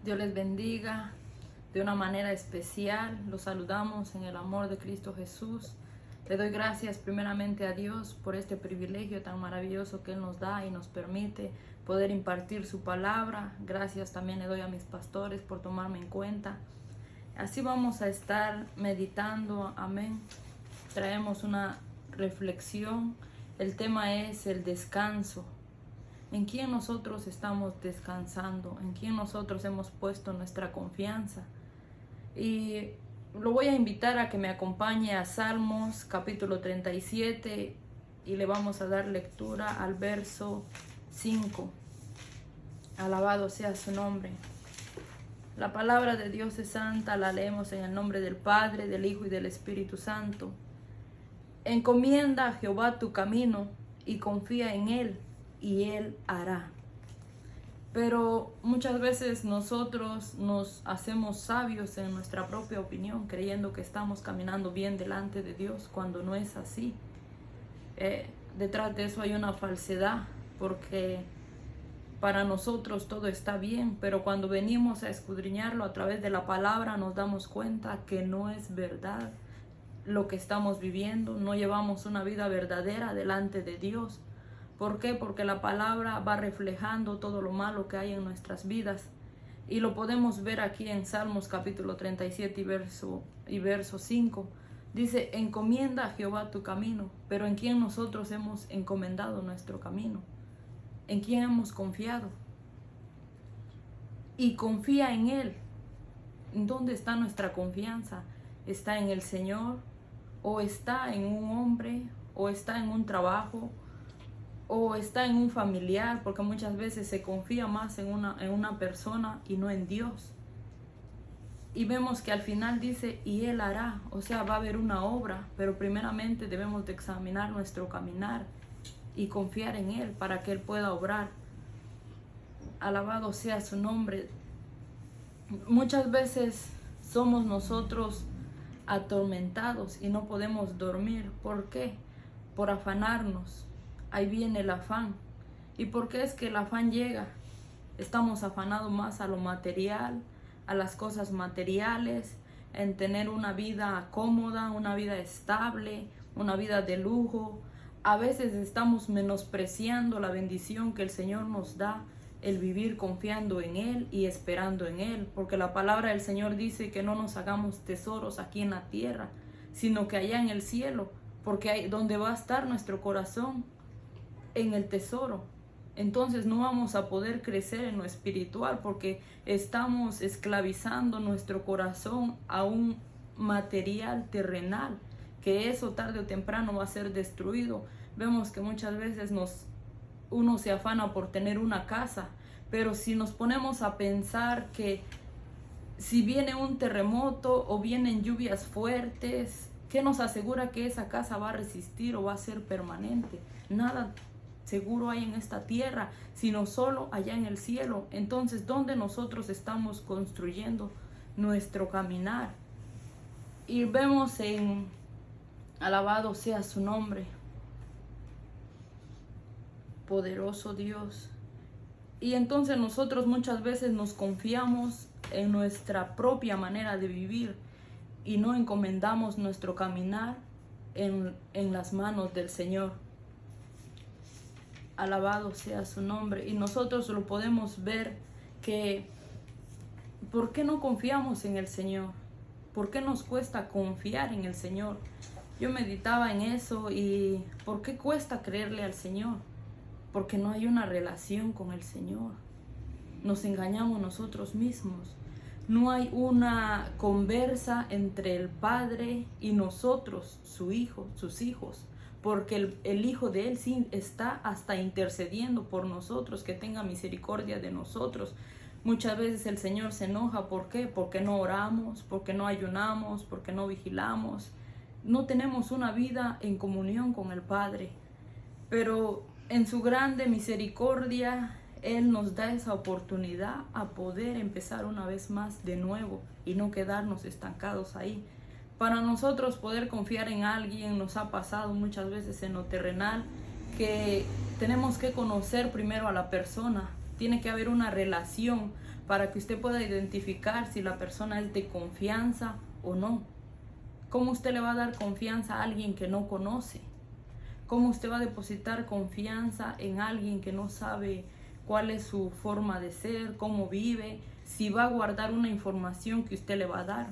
Dios les bendiga de una manera especial. Los saludamos en el amor de Cristo Jesús. Le doy gracias primeramente a Dios por este privilegio tan maravilloso que Él nos da y nos permite poder impartir su palabra. Gracias también le doy a mis pastores por tomarme en cuenta. Así vamos a estar meditando, amén. Traemos una reflexión. El tema es el descanso. ¿En quién nosotros estamos descansando? ¿En quién nosotros hemos puesto nuestra confianza? Y lo voy a invitar a que me acompañe a Salmos capítulo 37 y le vamos a dar lectura al verso 5. Alabado sea su nombre. La palabra de Dios es santa, la leemos en el nombre del Padre, del Hijo y del Espíritu Santo. Encomienda a Jehová tu camino y confía en Él, y Él hará. Pero muchas veces nosotros nos hacemos sabios en nuestra propia opinión, creyendo que estamos caminando bien delante de Dios, cuando no es así. Detrás de eso hay una falsedad, porque para nosotros todo está bien, pero cuando venimos a escudriñarlo a través de la palabra nos damos cuenta que no es verdad lo que estamos viviendo, no llevamos una vida verdadera delante de Dios. ¿Por qué? Porque la palabra va reflejando todo lo malo que hay en nuestras vidas. Y lo podemos ver aquí en Salmos capítulo 37 y verso 5. Dice, encomienda a Jehová tu camino. Pero ¿en quién nosotros hemos encomendado nuestro camino? ¿En quién hemos confiado? Y confía en Él. ¿Dónde está nuestra confianza? ¿Está en el Señor? ¿O está en un hombre? ¿O está en un trabajo? ¿O está en un familiar? Porque muchas veces se confía más en una persona y no en Dios. Y vemos que al final dice, y Él hará. O sea, va a haber una obra, pero primeramente debemos de examinar nuestro caminar y confiar en Él para que Él pueda obrar. Alabado sea su nombre. Muchas veces somos nosotros atormentados y no podemos dormir. ¿Por qué? Por afanarnos. Ahí viene el afán. ¿Y por qué es que el afán llega? Estamos afanados más a lo material, a las cosas materiales, en tener una vida cómoda, una vida estable, una vida de lujo. A veces estamos menospreciando la bendición que el Señor nos da, el vivir confiando en Él y esperando en Él, porque la palabra del Señor dice que no nos hagamos tesoros aquí en la tierra, sino que allá en el cielo, porque ahí donde va a estar nuestro corazón, en el tesoro. Entonces no vamos a poder crecer en lo espiritual porque estamos esclavizando nuestro corazón a un material terrenal, que eso tarde o temprano va a ser destruido. Vemos que muchas veces uno se afana por tener una casa, pero si nos ponemos a pensar que si viene un terremoto o vienen lluvias fuertes, ¿qué nos asegura que esa casa va a resistir o va a ser permanente? Nada seguro hay en esta tierra, sino solo allá en el cielo. Entonces, ¿dónde nosotros estamos construyendo nuestro caminar? Y vemos alabado sea su nombre, poderoso Dios. Y entonces nosotros muchas veces nos confiamos en nuestra propia manera de vivir y no encomendamos nuestro caminar en las manos del Señor. Alabado sea su nombre. Y nosotros lo podemos ver que ¿por qué no confiamos en el Señor? ¿Por qué nos cuesta confiar en el Señor? Yo meditaba en eso y ¿por qué cuesta creerle al Señor? Porque no hay una relación con el Señor. Nos engañamos nosotros mismos. No hay una conversa entre el Padre y nosotros, su hijo, sus hijos. Porque el Hijo de Él sí está hasta intercediendo por nosotros, que tenga misericordia de nosotros. Muchas veces el Señor se enoja. ¿Por qué? Porque no oramos, porque no ayunamos, porque no vigilamos. No tenemos una vida en comunión con el Padre. Pero en su grande misericordia, Él nos da esa oportunidad a poder empezar una vez más de nuevo y no quedarnos estancados ahí. Para nosotros poder confiar en alguien nos ha pasado muchas veces en lo terrenal que tenemos que conocer primero a la persona. Tiene que haber una relación para que usted pueda identificar si la persona es de confianza o no. ¿Cómo usted le va a dar confianza a alguien que no conoce? ¿Cómo usted va a depositar confianza en alguien que no sabe cuál es su forma de ser, cómo vive, si va a guardar una información que usted le va a dar?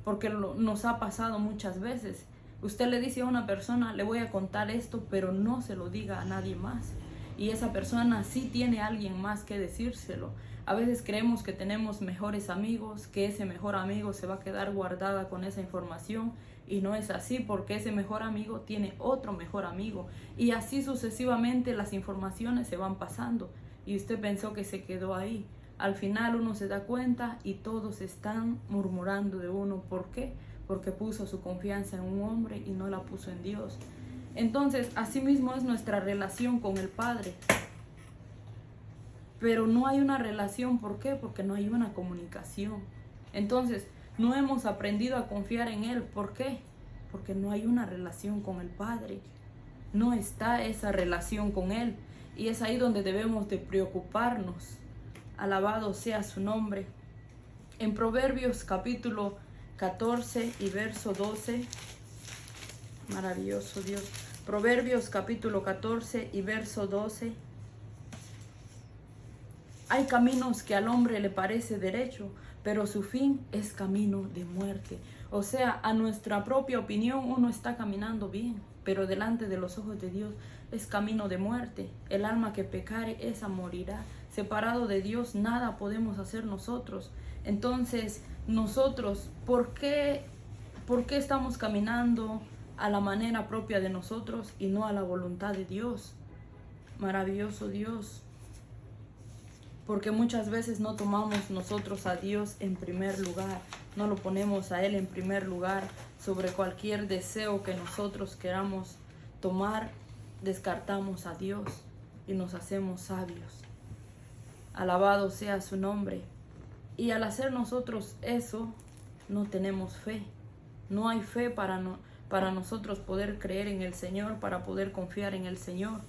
Porque nos ha pasado muchas veces. Usted le dice a una persona, le voy a contar esto, pero no se lo diga a nadie más. Y esa persona sí tiene a alguien más que decírselo. A veces creemos que tenemos mejores amigos, que ese mejor amigo se va a quedar guardada con esa información, y no es así, porque ese mejor amigo tiene otro mejor amigo, y así sucesivamente las informaciones se van pasando, y usted pensó que se quedó ahí. Al final uno se da cuenta y todos están murmurando de uno. ¿Por qué? Porque puso su confianza en un hombre y no la puso en Dios. Entonces, así mismo es nuestra relación con el Padre. Pero no hay una relación, ¿por qué? Porque no hay una comunicación. Entonces, no hemos aprendido a confiar en Él. ¿Por qué? Porque no hay una relación con el Padre. No está esa relación con Él. Y es ahí donde debemos de preocuparnos. Alabado sea su nombre. En Proverbios capítulo 14 y verso 12. Maravilloso Dios. Proverbios capítulo 14 y verso 12. Hay caminos que al hombre le parece derecho, pero su fin es camino de muerte. O sea, a nuestra propia opinión uno está caminando bien, pero delante de los ojos de Dios es camino de muerte. El alma que pecare, esa morirá. Separado de Dios nada podemos hacer nosotros. Entonces, nosotros, ¿por qué estamos caminando a la manera propia de nosotros y no a la voluntad de Dios? Maravilloso Dios. Porque muchas veces no tomamos nosotros a Dios en primer lugar, no lo ponemos a Él en primer lugar. Sobre cualquier deseo que nosotros queramos tomar, descartamos a Dios y nos hacemos sabios. Alabado sea su nombre. Y al hacer nosotros eso, no tenemos fe. No hay fe para nosotros poder creer en el Señor, para poder confiar en el Señor.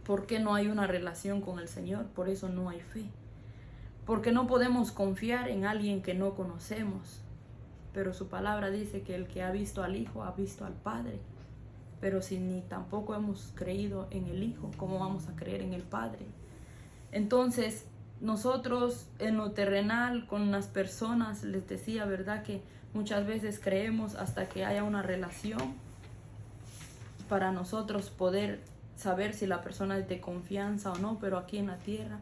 ¿Por qué no hay una relación con el Señor? Por eso no hay fe. Porque no podemos confiar en alguien que no conocemos. Pero su palabra dice que el que ha visto al Hijo ha visto al Padre. Pero si ni tampoco hemos creído en el Hijo, ¿cómo vamos a creer en el Padre? Entonces, nosotros en lo terrenal, con las personas, les decía, ¿verdad? Que muchas veces creemos hasta que haya una relación para nosotros poder saber si la persona es de confianza o no, pero aquí en la tierra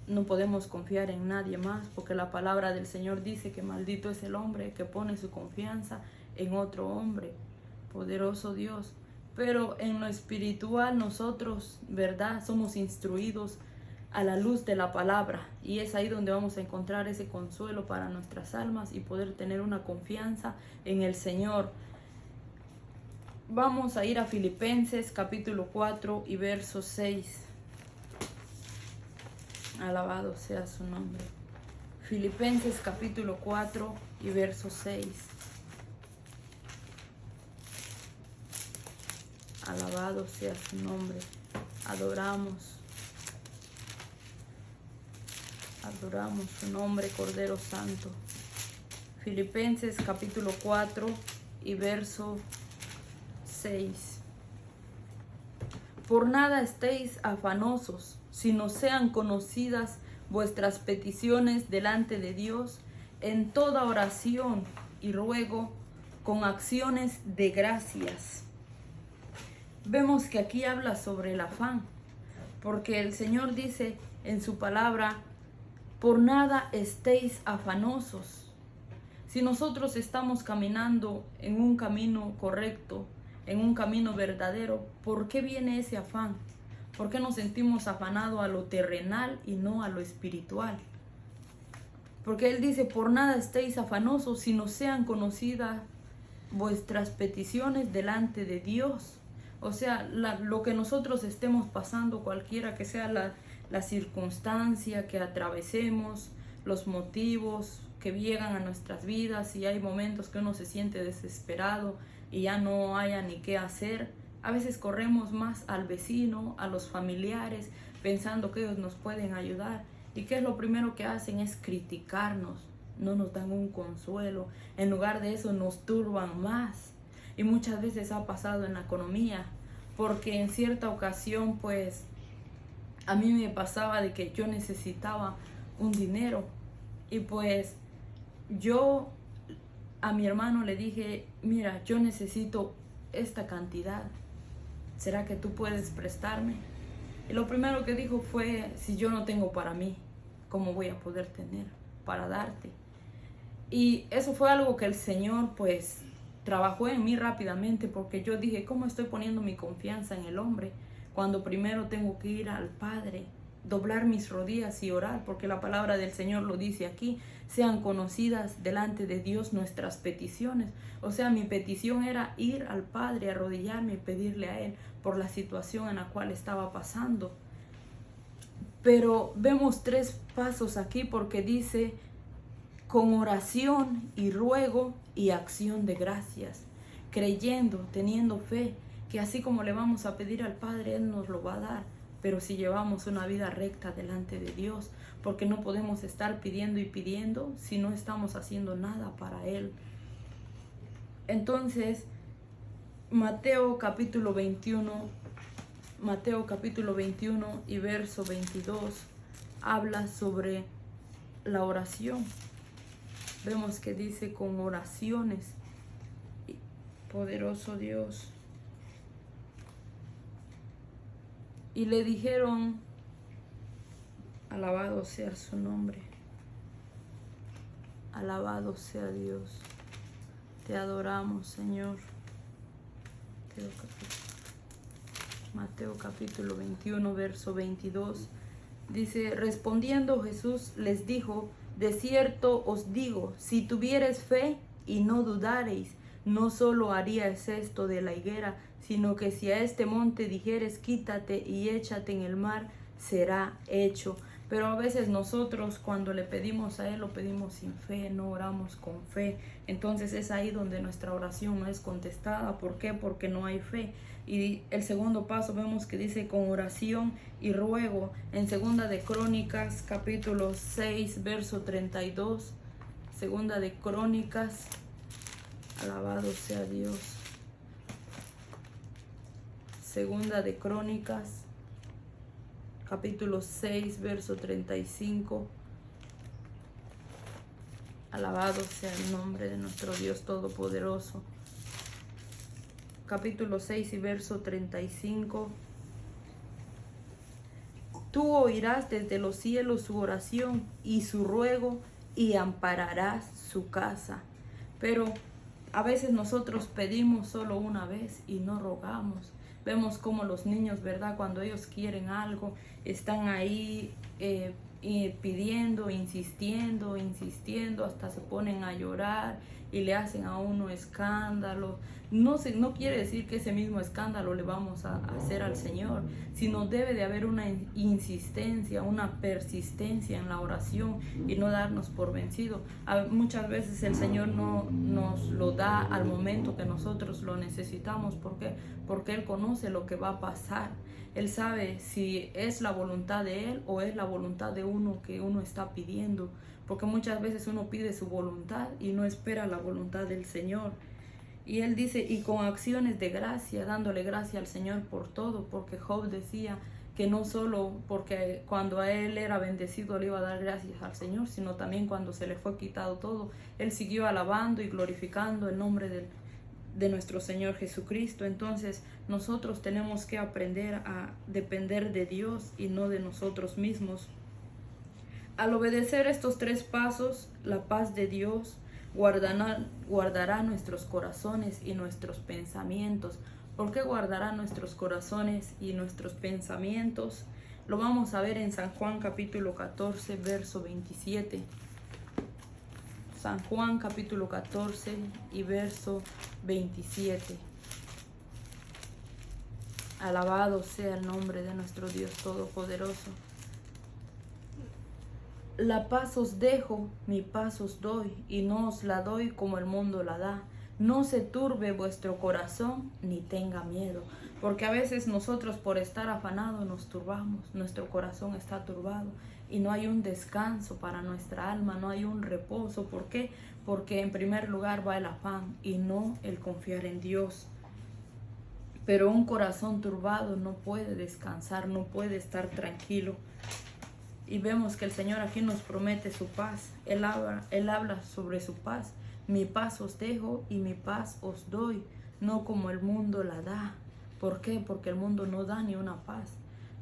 no podemos confiar en nadie más, porque la palabra del Señor dice que maldito es el hombre que pone su confianza en otro hombre. Poderoso Dios. Pero en lo espiritual nosotros, ¿verdad? Somos instruidos a la luz de la palabra, y es ahí donde vamos a encontrar ese consuelo para nuestras almas y poder tener una confianza en el Señor. Vamos a ir a Filipenses capítulo 4 y verso 6. Alabado sea su nombre. Filipenses capítulo 4 y verso 6. Alabado sea su nombre. Adoramos su nombre, Cordero Santo. Filipenses capítulo 4 y verso 6. Por nada estéis afanosos, sino sean conocidas vuestras peticiones delante de Dios en toda oración y ruego con acciones de gracias. Vemos que aquí habla sobre el afán, porque el Señor dice en su palabra, por nada estéis afanosos. Si nosotros estamos caminando en un camino correcto, en un camino verdadero, ¿por qué viene ese afán? ¿Por qué nos sentimos afanados a lo terrenal y no a lo espiritual? Porque Él dice, por nada estéis afanosos, sino sean conocidas vuestras peticiones delante de Dios. O sea, lo que nosotros estemos pasando, cualquiera que sea la circunstancia que atravesemos, los motivos que llegan a nuestras vidas, y hay momentos que uno se siente desesperado y ya no haya ni qué hacer. A veces corremos más al vecino, a los familiares, pensando que ellos nos pueden ayudar, ¿Y qué es lo primero que hacen? Es criticarnos, no nos dan un consuelo. En lugar de eso nos turban más. Y muchas veces ha pasado en la economía, porque en cierta ocasión pues a mí me pasaba de que yo necesitaba un dinero y pues yo a mi hermano le dije, mira, yo necesito esta cantidad, ¿será que tú puedes prestarme? Y lo primero que dijo fue, si yo no tengo para mí, ¿cómo voy a poder tener para darte? Y eso fue algo que el Señor pues trabajó en mí rápidamente, porque yo dije, ¿cómo estoy poniendo mi confianza en el hombre cuando primero tengo que ir al Padre, doblar mis rodillas y orar? Porque la palabra del Señor lo dice aquí, sean conocidas delante de Dios nuestras peticiones. O sea, mi petición era ir al Padre, arrodillarme y pedirle a Él por la situación en la cual estaba pasando. Pero vemos 3 pasos aquí, porque dice, con oración y ruego y acción de gracias, creyendo, teniendo fe, que así como le vamos a pedir al Padre, Él nos lo va a dar, pero si llevamos una vida recta delante de Dios, porque no podemos estar pidiendo y pidiendo si no estamos haciendo nada para Él. Entonces, Mateo capítulo 21 y verso 22 habla sobre la oración. Vemos que dice con oraciones, poderoso Dios. Y le dijeron, alabado sea su nombre, alabado sea Dios. Te adoramos, Señor. Mateo capítulo 21, verso 22. Dice, respondiendo Jesús les dijo, de cierto os digo, si tuviereis fe y no dudareis, no solo haríais esto de la higuera, sino que si a este monte dijeres, quítate y échate en el mar, será hecho. Pero a veces nosotros cuando le pedimos a Él, lo pedimos sin fe, no oramos con fe. Entonces es ahí donde nuestra oración no es contestada. ¿Por qué? Porque no hay fe. Y el segundo paso vemos que dice con oración y ruego en Segunda de Crónicas capítulo 6 verso 32. Segunda de Crónicas, alabado sea Dios. Segunda de Crónicas capítulo 6 verso 35. Alabado sea el nombre de nuestro Dios Todopoderoso. Capítulo 6 y verso 35. Tú oirás desde los cielos su oración y su ruego y ampararás su casa. Pero a veces nosotros pedimos solo una vez y no rogamos. Vemos como los niños, ¿verdad? Cuando ellos quieren algo, están ahí pidiendo, insistiendo, hasta se ponen a llorar y le hacen a uno escándalo. No quiere decir que ese mismo escándalo le vamos a hacer al Señor, sino debe de haber una insistencia, una persistencia en la oración y no darnos por vencido. Muchas veces el Señor no nos lo da al momento que nosotros lo necesitamos. ¿Por qué? Porque Él conoce lo que va a pasar. Él sabe si es la voluntad de Él o es la voluntad de uno que uno está pidiendo. Porque muchas veces uno pide su voluntad y no espera la voluntad del Señor. Y Él dice, y con acciones de gracia, dándole gracia al Señor por todo, porque Job decía que no solo porque cuando a él era bendecido le iba a dar gracias al Señor, sino también cuando se le fue quitado todo, él siguió alabando y glorificando el nombre de nuestro Señor Jesucristo. Entonces nosotros tenemos que aprender a depender de Dios y no de nosotros mismos. Al obedecer estos 3 pasos, la paz de Dios guardará nuestros corazones y nuestros pensamientos. ¿Por qué guardará nuestros corazones y nuestros pensamientos? Lo vamos a ver en San Juan capítulo 14, verso 27. San Juan capítulo 14 y verso 27. Alabado sea el nombre de nuestro Dios Todopoderoso. La paz os dejo, mi paz os doy, y no os la doy como el mundo la da. No se turbe vuestro corazón, ni tenga miedo. Porque a veces nosotros por estar afanados nos turbamos, nuestro corazón está turbado. y no hay un descanso para nuestra alma, no hay un reposo. ¿Por qué? Porque en primer lugar va el afán y no el confiar en Dios. Pero un corazón turbado no puede descansar, no puede estar tranquilo. Y vemos que el Señor aquí nos promete su paz. Él habla sobre su paz. Mi paz os dejo y mi paz os doy, no como el mundo la da. ¿Por qué? Porque el mundo no da ni una paz.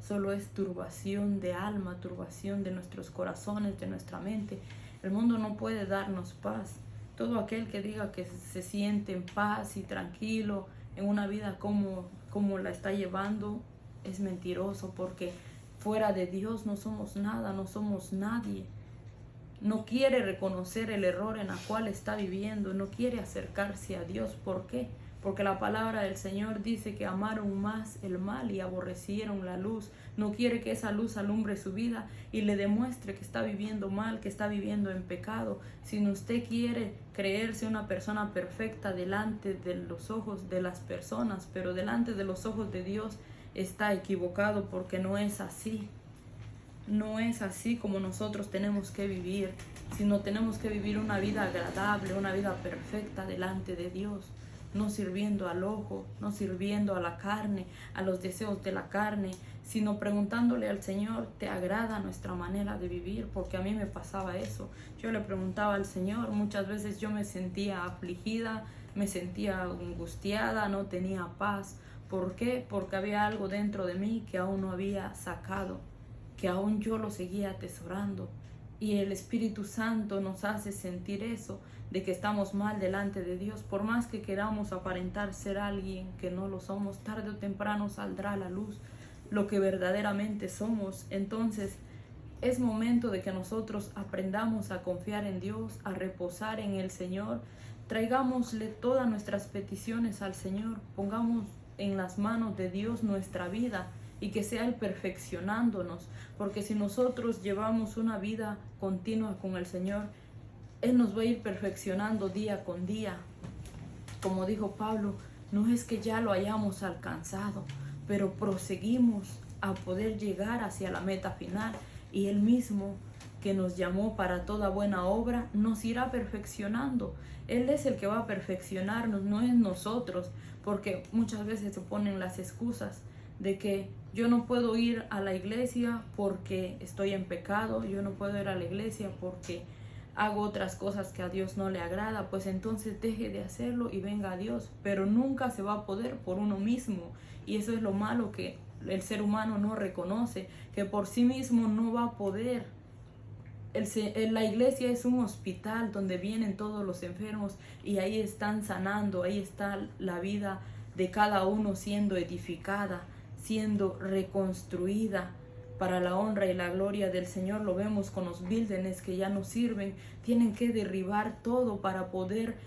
Solo es turbación de alma, turbación de nuestros corazones, de nuestra mente. El mundo no puede darnos paz. Todo aquel que diga que se siente en paz y tranquilo en una vida como la está llevando es mentiroso, porque fuera de Dios no somos nada, no somos nadie. No quiere reconocer el error en el cual está viviendo, no quiere acercarse a Dios. ¿Por qué? Porque la palabra del Señor dice que amaron más el mal y aborrecieron la luz. No quiere que esa luz alumbre su vida y le demuestre que está viviendo mal, que está viviendo en pecado. Si usted quiere creerse una persona perfecta delante de los ojos de las personas, pero delante de los ojos de Dios, está equivocado, porque no es así. No es así como nosotros tenemos que vivir, sino tenemos que vivir una vida agradable, una vida perfecta delante de Dios, no sirviendo al ojo, no sirviendo a la carne, a los deseos de la carne, sino preguntándole al Señor, ¿te agrada nuestra manera de vivir? Porque a mí me pasaba eso. Yo le preguntaba al Señor, muchas veces yo me sentía afligida, me sentía angustiada, no tenía paz. ¿Por qué? Porque había algo dentro de mí que aún no había sacado, que aún yo lo seguía atesorando. Y el Espíritu Santo nos hace sentir eso, de que estamos mal delante de Dios. Por más que queramos aparentar ser alguien que no lo somos, tarde o temprano saldrá a la luz lo que verdaderamente somos. Entonces es momento de que nosotros aprendamos a confiar en Dios, a reposar en el Señor. Traigámosle todas nuestras peticiones al Señor, pongamos en las manos de Dios nuestra vida, y que sea Él perfeccionándonos, porque si nosotros llevamos una vida continua con el Señor, Él nos va a ir perfeccionando día con día. Como dijo Pablo, no es que ya lo hayamos alcanzado, pero proseguimos a poder llegar hacia la meta final, y Él mismo, que nos llamó para toda buena obra, nos irá perfeccionando. Él es el que va a perfeccionarnos, no es nosotros, porque muchas veces se ponen las excusas de que yo no puedo ir a la iglesia porque estoy en pecado, yo no puedo ir a la iglesia porque hago otras cosas que a Dios no le agrada. Pues entonces deje de hacerlo y venga a Dios, pero nunca se va a poder por uno mismo, y eso es lo malo, que el ser humano no reconoce, que por sí mismo no va a poder. La iglesia es un hospital donde vienen todos los enfermos y ahí están sanando, ahí está la vida de cada uno siendo edificada, siendo reconstruida para la honra y la gloria del Señor. Lo vemos con los buildings que ya no sirven, tienen que derribar todo para poder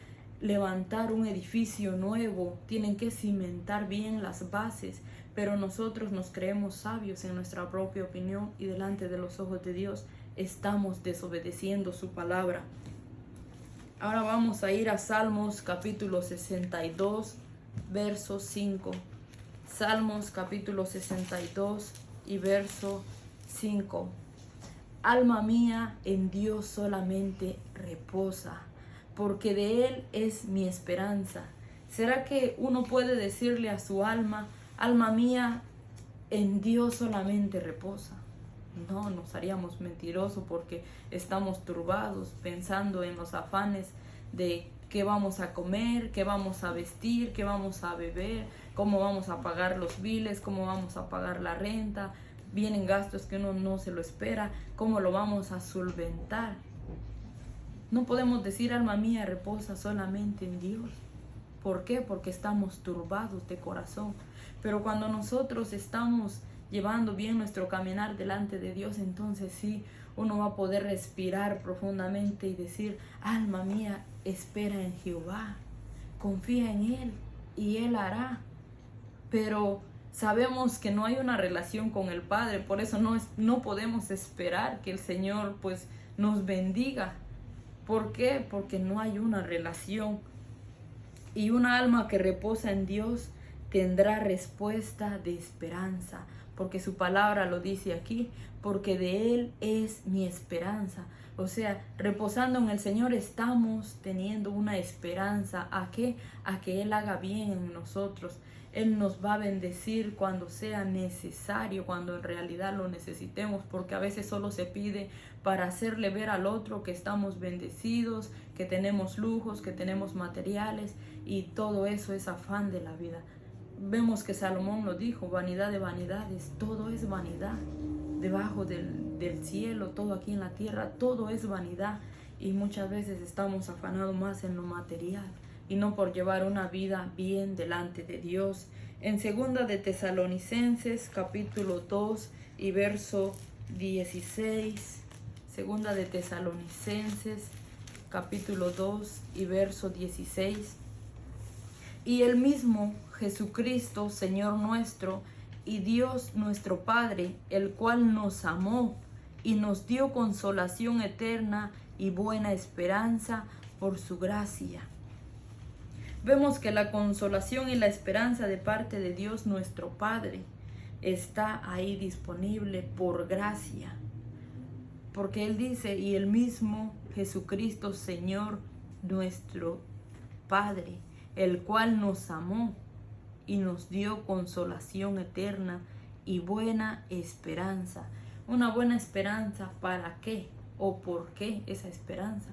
levantar un edificio nuevo, tienen que cimentar bien las bases, pero nosotros nos creemos sabios en nuestra propia opinión, y delante de los ojos de Dios estamos desobedeciendo su palabra. Ahora vamos a ir a Salmos capítulo 62, verso 5. Salmos capítulo 62 y verso 5. Alma mía, en Dios solamente reposa, porque de Él es mi esperanza. ¿Será que uno puede decirle a su alma, alma mía, en Dios solamente reposa? No, nos haríamos mentirosos, porque estamos turbados pensando en los afanes de qué vamos a comer, qué vamos a vestir, qué vamos a beber, cómo vamos a pagar los biles, cómo vamos a pagar la renta. Vienen gastos que uno no se lo espera, cómo lo vamos a solventar. No podemos decir, alma mía, reposa solamente en Dios. ¿Por qué? Porque estamos turbados de corazón. Pero cuando nosotros estamos llevando bien nuestro caminar delante de Dios, entonces sí, uno va a poder respirar profundamente y decir, alma mía, espera en Jehová, confía en Él y Él hará. Pero sabemos que no hay una relación con el Padre, por eso no podemos esperar que el Señor pues nos bendiga. ¿Por qué? Porque no hay una relación. Y una alma que reposa en Dios tendrá respuesta de esperanza, porque su palabra lo dice aquí, porque de Él es mi esperanza. O sea, reposando en el Señor estamos teniendo una esperanza. ¿A qué? A que Él haga bien en nosotros. Él nos va a bendecir cuando sea necesario, cuando en realidad lo necesitemos, porque a veces solo se pide para hacerle ver al otro que estamos bendecidos, que tenemos lujos, que tenemos materiales, y todo eso es afán de la vida. Vemos que Salomón lo dijo, vanidad de vanidades, todo es vanidad. Debajo del cielo, todo aquí en la tierra, todo es vanidad. Y muchas veces estamos afanados más en lo material y no por llevar una vida bien delante de Dios. En 2 de Tesalonicenses, capítulo 2 y verso 16. 2 de Tesalonicenses, capítulo 2 y verso 16. Y el mismo Jesucristo, Señor nuestro, y Dios nuestro Padre, el cual nos amó y nos dio consolación eterna y buena esperanza por su gracia. Vemos que la consolación y la esperanza de parte de Dios nuestro Padre está ahí disponible por gracia. Porque Él dice, y el mismo Jesucristo, Señor nuestro Padre, el cual nos amó y nos dio consolación eterna y buena esperanza. Una buena esperanza, ¿para qué? ¿O por qué esa esperanza?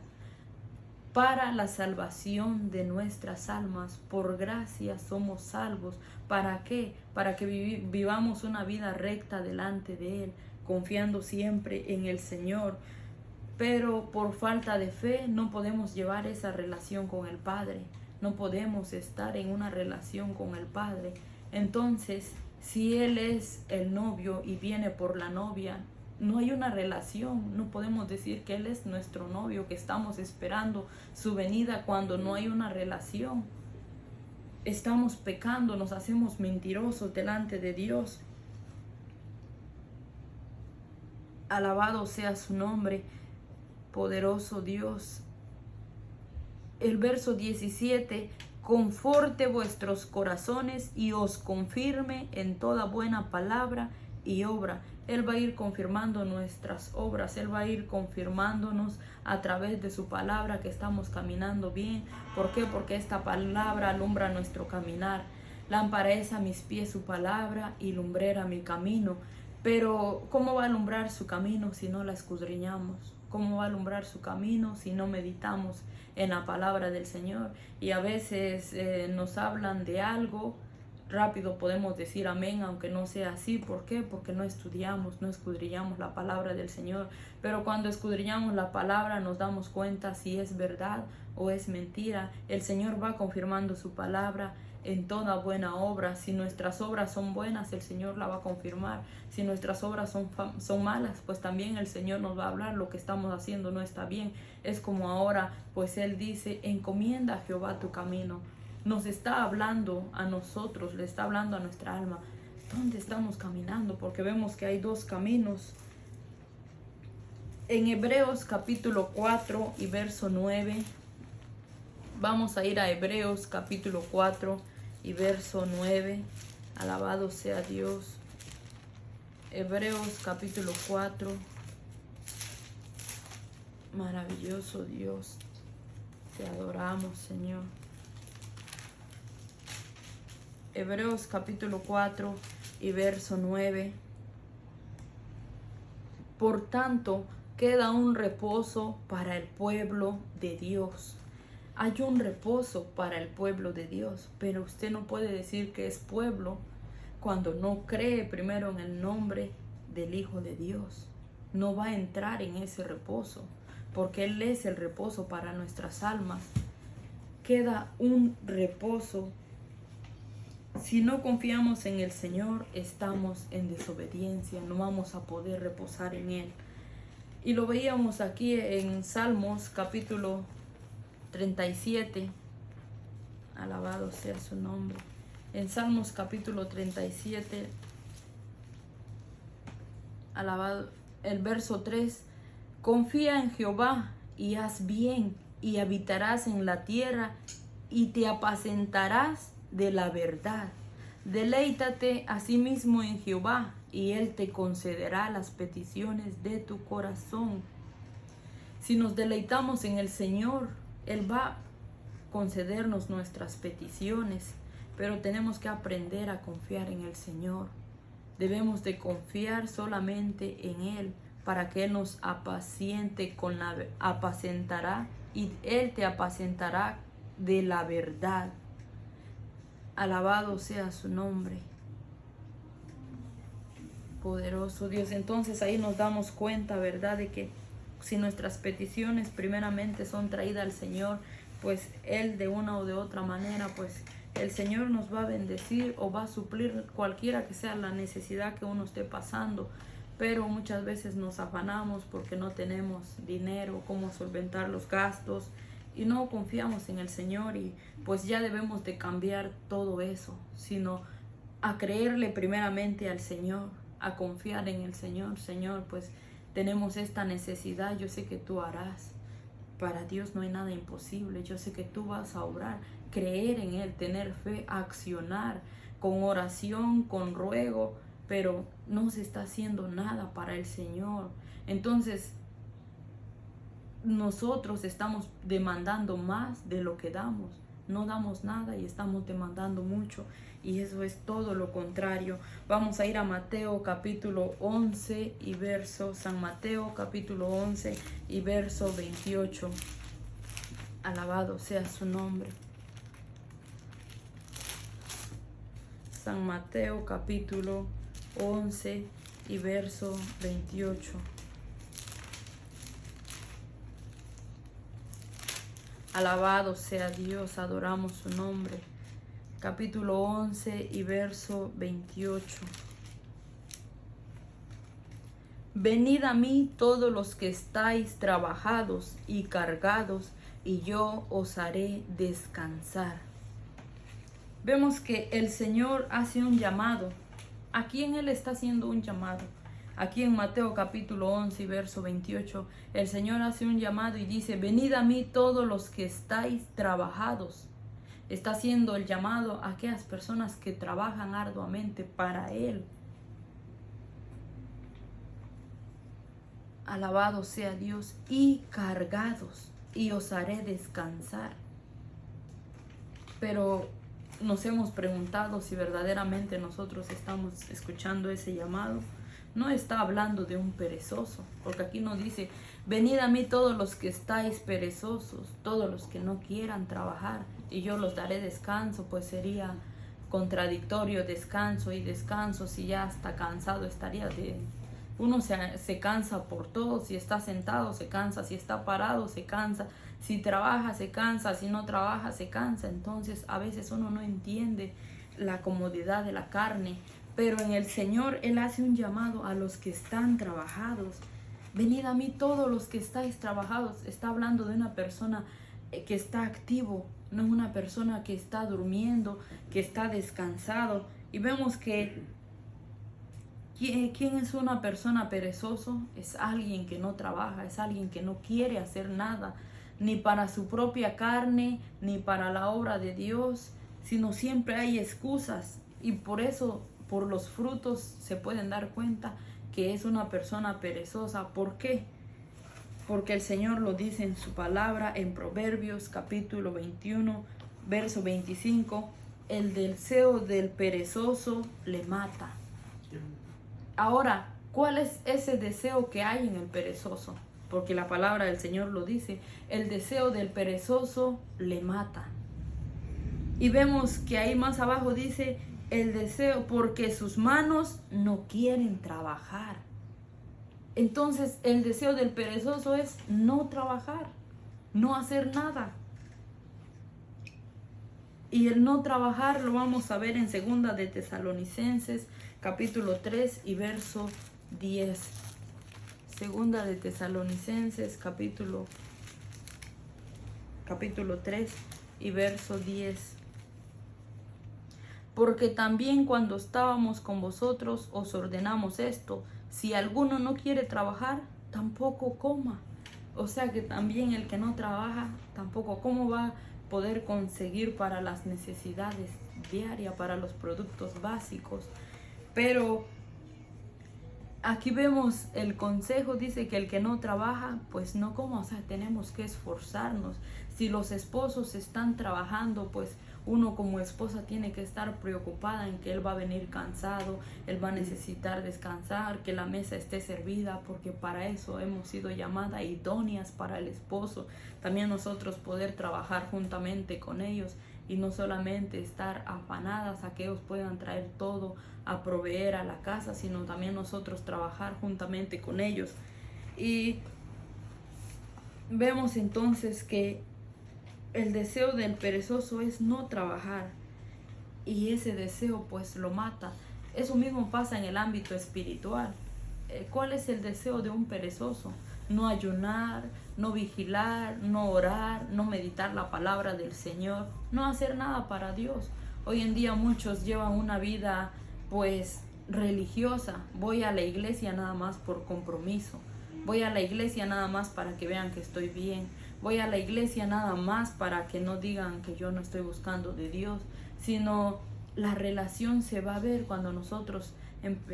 Para la salvación de nuestras almas. Por gracia somos salvos. ¿Para qué? Para que vivamos una vida recta delante de Él, confiando siempre en el Señor. Pero por falta de fe no podemos llevar esa relación con el Padre. No podemos estar en una relación con el Padre. Entonces, si Él es el novio y viene por la novia, no hay una relación. No podemos decir que Él es nuestro novio, que estamos esperando su venida cuando no hay una relación. Estamos pecando, nos hacemos mentirosos delante de Dios. Alabado sea su nombre, poderoso Dios. El verso 17, conforte vuestros corazones y os confirme en toda buena palabra y obra. Él va a ir confirmando nuestras obras, Él va a ir confirmándonos a través de su palabra que estamos caminando bien. ¿Por qué? Porque esta palabra alumbra nuestro caminar. Lámpara es a mis pies su palabra y lumbrera mi camino. Pero ¿cómo va a alumbrar su camino si no la escudriñamos? ¿Cómo va a alumbrar su camino si no meditamos en la palabra del Señor? Y a veces nos hablan de algo, rápido podemos decir amén, aunque no sea así. ¿Por qué? Porque no estudiamos, no escudriñamos la palabra del Señor. Pero cuando escudriñamos la palabra nos damos cuenta si es verdad o es mentira. El Señor va confirmando su palabra en toda buena obra. Si nuestras obras son buenas, el Señor la va a confirmar. Si nuestras obras son malas, pues también el Señor nos va a hablar, lo que estamos haciendo no está bien. Es como ahora, pues Él dice, encomienda a Jehová tu camino. Nos está hablando a nosotros, le está hablando a nuestra alma. ¿Dónde estamos caminando? Porque vemos que hay dos caminos. En Hebreos capítulo 4 y verso 9, vamos a ir a Hebreos capítulo 4 y verso 9. Alabado sea Dios. Hebreos capítulo 4. Maravilloso Dios. Te adoramos, Señor. Hebreos capítulo 4 y verso 9. Por tanto, queda un reposo para el pueblo de Dios. Hay un reposo para el pueblo de Dios, pero usted no puede decir que es pueblo cuando no cree primero en el nombre del Hijo de Dios. No va a entrar en ese reposo, porque Él es el reposo para nuestras almas. Queda un reposo. Si no confiamos en el Señor, estamos en desobediencia, no vamos a poder reposar en Él. Y lo veíamos aquí en Salmos capítulo 37. Alabado sea su nombre. En Salmos capítulo 37, alabado, el verso 3, confía en Jehová y haz bien, y habitarás en la tierra, y te apacentarás de la verdad. Deleítate asimismo en Jehová, y Él te concederá las peticiones de tu corazón. Si nos deleitamos en el Señor, Él va a concedernos nuestras peticiones, pero tenemos que aprender a confiar en el Señor. Debemos de confiar solamente en Él para que Él nos apacentará y Él te apacentará de la verdad. Alabado sea su nombre. Poderoso Dios. Entonces ahí nos damos cuenta, ¿verdad?, de que si nuestras peticiones primeramente son traídas al Señor, pues Él de una o de otra manera, pues el Señor nos va a bendecir o va a suplir cualquiera que sea la necesidad que uno esté pasando. Pero muchas veces nos afanamos porque no tenemos dinero, cómo solventar los gastos y no confiamos en el Señor, y pues ya debemos de cambiar todo eso, sino a creerle primeramente al Señor, a confiar en el Señor. Señor, pues tenemos esta necesidad, yo sé que tú harás. Para Dios no hay nada imposible, yo sé que tú vas a obrar. Creer en Él, tener fe, accionar con oración, con ruego, pero no se está haciendo nada para el Señor. Entonces nosotros estamos demandando más de lo que damos. No damos nada y estamos demandando mucho, y eso es todo lo contrario. Vamos a ir a Mateo capítulo 11 y verso, San Mateo capítulo 11 y verso 28. Alabado sea su nombre. San Mateo capítulo 11 y verso 28. Alabado sea Dios, adoramos su nombre. Capítulo 11 y verso 28. Venid a mí todos los que estáis trabajados y cargados, y yo os haré descansar. Vemos que el Señor hace un llamado. ¿A quién Él está haciendo un llamado? Aquí en Mateo capítulo 11 y verso 28, el Señor hace un llamado y dice: venid a mí todos los que estáis trabajados. Está haciendo el llamado a aquellas personas que trabajan arduamente para Él. Alabado sea Dios. Y cargados, y os haré descansar. Pero nos hemos preguntado si verdaderamente nosotros estamos escuchando ese llamado. No está hablando de un perezoso, porque aquí nos dice: venid a mí todos los que estáis perezosos, todos los que no quieran trabajar, y yo los daré descanso. Pues sería contradictorio descanso y descanso, si ya está cansado estaría de... Uno se cansa por todo. Si está sentado se cansa, si está parado se cansa, si trabaja se cansa, si no trabaja se cansa. Entonces a veces uno no entiende la comodidad de la carne, pero en el Señor Él hace un llamado a los que están trabajados. Venid a mí todos los que estáis trabajados. Está hablando de una persona que está activo, no es una persona que está durmiendo, que está descansado. Y vemos que ¿quién es una persona perezoso? Es alguien que no trabaja, es alguien que no quiere hacer nada, ni para su propia carne, ni para la obra de Dios, sino siempre hay excusas. Y por eso, por los frutos se pueden dar cuenta que es una persona perezosa. ¿Por qué? Porque el Señor lo dice en su palabra, en Proverbios capítulo 21, verso 25, el deseo del perezoso le mata. Ahora, ¿cuál es ese deseo que hay en el perezoso? Porque la palabra del Señor lo dice, el deseo del perezoso le mata. Y vemos que ahí más abajo dice, el deseo, porque sus manos no quieren trabajar. Entonces, el deseo del perezoso es no trabajar, no hacer nada. Y el no trabajar lo vamos a ver en 2 de Tesalonicenses, capítulo 3 y verso 10. 2 de Tesalonicenses, capítulo 3 y verso 10. Porque también cuando estábamos con vosotros os ordenamos esto: si alguno no quiere trabajar, tampoco coma. O sea que también el que no trabaja, tampoco, ¿cómo va a poder conseguir para las necesidades diarias, para los productos básicos? Pero Aquí vemos el consejo, dice que el que no trabaja, pues no coma, o sea, tenemos que esforzarnos. Si los esposos están trabajando, pues uno como esposa tiene que estar preocupada en que él va a venir cansado, él va a necesitar descansar, que la mesa esté servida, porque para eso hemos sido llamadas idóneas para el esposo. También nosotros poder trabajar juntamente con ellos y no solamente estar afanadas a que ellos puedan traer todo a proveer a la casa, sino también nosotros trabajar juntamente con ellos. Y vemos entonces que el deseo del perezoso es no trabajar, y ese deseo pues lo mata. Eso mismo pasa en el ámbito espiritual. ¿Cuál es el deseo de un perezoso? No ayunar, no vigilar, no orar, no meditar la palabra del Señor, no hacer nada para Dios. Hoy en día muchos llevan una vida pues religiosa. Voy a la iglesia nada más por compromiso. Voy a la iglesia nada más para que vean que estoy bien. Voy a la iglesia nada más para que no digan que yo no estoy buscando de Dios, sino la relación se va a ver cuando nosotros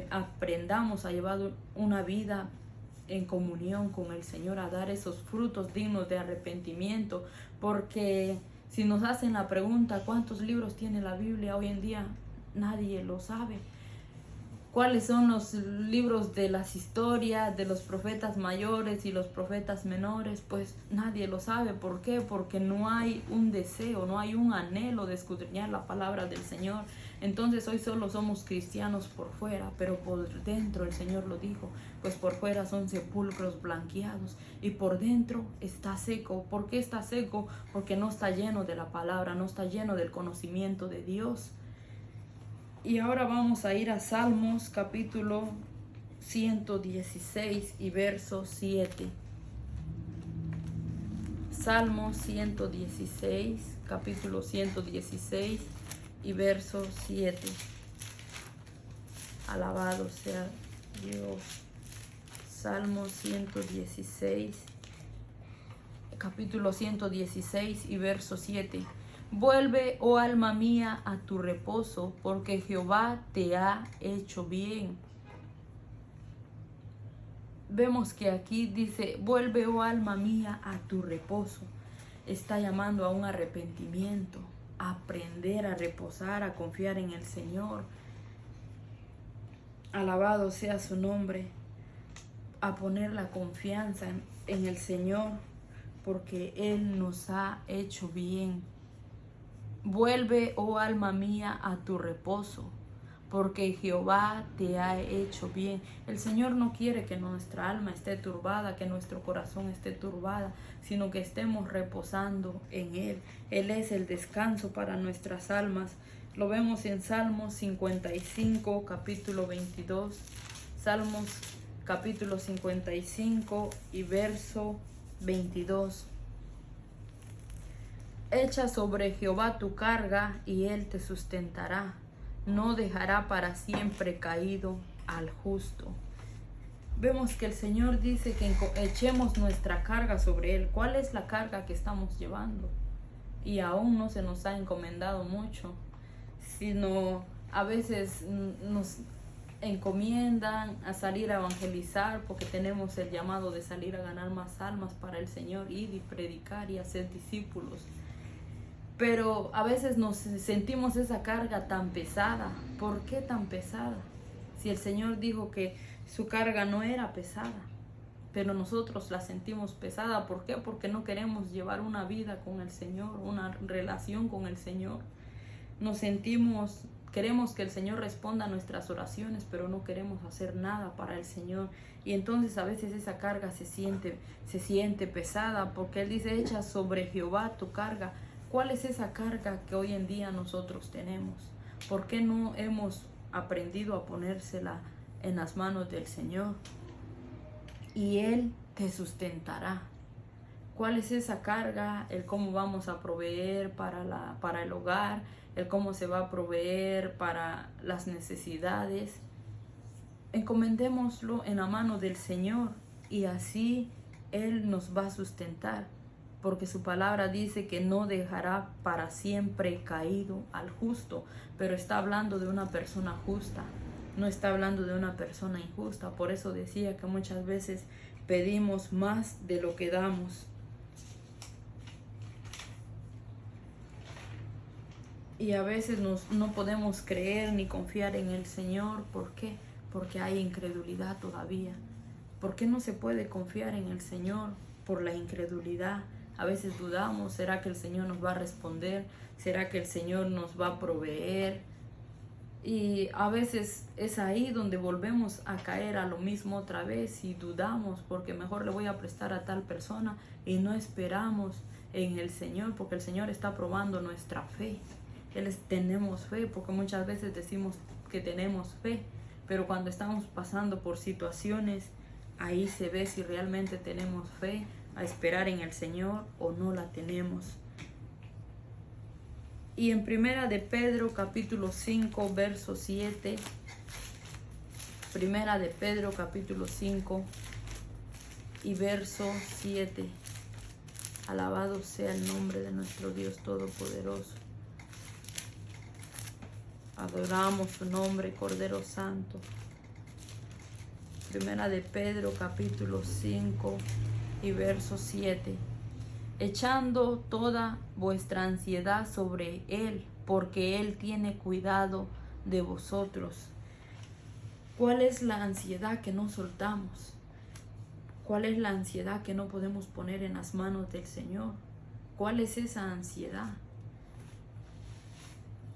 aprendamos a llevar una vida en comunión con el Señor, a dar esos frutos dignos de arrepentimiento. Porque si nos hacen la pregunta, ¿cuántos libros tiene la Biblia hoy en día? Nadie lo sabe. ¿Cuáles son los libros de las historias de los profetas mayores y los profetas menores? Pues nadie lo sabe. ¿Por qué? Porque no hay un deseo, no hay un anhelo de escudriñar la palabra del Señor. Entonces hoy solo somos cristianos por fuera, pero por dentro el Señor lo dijo, pues por fuera son sepulcros blanqueados y por dentro está seco. ¿Por qué está seco? Porque no está lleno de la palabra, no está lleno del conocimiento de Dios. Y ahora vamos a ir a Salmos capítulo 116 y verso 7. Salmos 116, capítulo 116 y verso 7. Alabado sea Dios. Salmos 116, capítulo 116 y verso 7. Vuelve, oh alma mía, a tu reposo, porque Jehová te ha hecho bien. Vemos que aquí dice, vuelve, oh alma mía, a tu reposo. Está llamando a un arrepentimiento, a aprender a reposar, a confiar en el Señor. Alabado sea su nombre, a poner la confianza en el Señor, porque Él nos ha hecho bien. Vuelve, oh alma mía, a tu reposo, porque Jehová te ha hecho bien. El Señor no quiere que nuestra alma esté turbada, que nuestro corazón esté turbada, sino que estemos reposando en Él. Él es el descanso para nuestras almas. Lo vemos en Salmos 55, capítulo 22. Salmos, capítulo 55 y verso 22. Echa sobre Jehová tu carga y Él te sustentará. No dejará para siempre caído al justo. Vemos que el Señor dice que echemos nuestra carga sobre Él. ¿Cuál es la carga que estamos llevando? Y aún no se nos ha encomendado mucho, sino a veces nos encomiendan a salir a evangelizar porque tenemos el llamado de salir a ganar más almas para el Señor, ir y predicar y hacer discípulos. Pero a veces nos sentimos esa carga tan pesada. ¿Por qué tan pesada? Si el Señor dijo que su carga no era pesada, pero nosotros la sentimos pesada. ¿Por qué? Porque no queremos llevar una vida con el Señor, una relación con el Señor. Queremos que el Señor responda a nuestras oraciones, pero no queremos hacer nada para el Señor. Y entonces a veces esa carga se siente pesada, porque Él dice, echa sobre Jehová tu carga. ¿Cuál es esa carga que hoy en día nosotros tenemos? ¿Por qué no hemos aprendido a ponérsela en las manos del Señor? Y Él te sustentará. ¿Cuál es esa carga? El cómo vamos a proveer para el hogar, el cómo se va a proveer para las necesidades. Encomendémoslo en la mano del Señor y así Él nos va a sustentar. Porque su palabra dice que no dejará para siempre caído al justo, pero está hablando de una persona justa. no está hablando de una persona injusta. Por eso decía que muchas veces pedimos más de lo que damos. Y a veces no podemos creer ni confiar en el Señor. ¿Por qué? Porque hay incredulidad todavía. ¿Por qué no se puede confiar en el Señor? Por la incredulidad. A veces dudamos, ¿será que el Señor nos va a responder? ¿Será que el Señor nos va a proveer? Y a veces es ahí donde volvemos a caer a lo mismo otra vez y dudamos porque mejor le voy a prestar a tal persona y no esperamos en el Señor porque el Señor está probando nuestra fe. Tenemos fe porque muchas veces decimos que tenemos fe, pero cuando estamos pasando por situaciones, ahí se ve si realmente tenemos fe a esperar en el Señor o no la tenemos. Y en Primera de Pedro capítulo 5 verso 7, Primera de Pedro capítulo 5 y verso 7, alabado sea el nombre de nuestro Dios Todopoderoso. Adoramos su nombre, Cordero Santo. Primera de Pedro capítulo 5 y verso 7. Echando toda vuestra ansiedad sobre Él, porque Él tiene cuidado de vosotros. ¿Cuál es la ansiedad que no soltamos? ¿Cuál es la ansiedad que no podemos poner en las manos del Señor? ¿Cuál es esa ansiedad?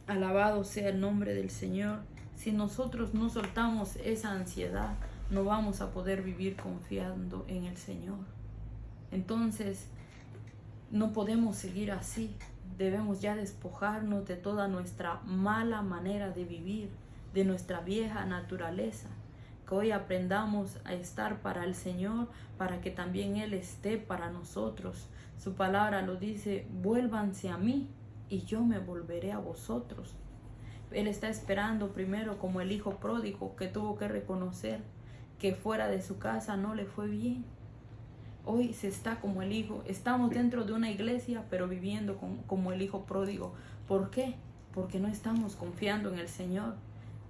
Alabado sea el nombre del Señor. Si nosotros no soltamos esa ansiedad, no vamos a poder vivir confiando en el Señor. Entonces, no podemos seguir así. Debemos ya despojarnos de toda nuestra mala manera de vivir, de nuestra vieja naturaleza. Que hoy aprendamos a estar para el Señor, para que también Él esté para nosotros. Su palabra lo dice: vuélvanse a mí y yo me volveré a vosotros. Él está esperando primero como el hijo pródigo que tuvo que reconocer que fuera de su casa no le fue bien. Hoy se está como el hijo. Estamos dentro de una iglesia, pero viviendo como el hijo pródigo. ¿Por qué? Porque no estamos confiando en el Señor.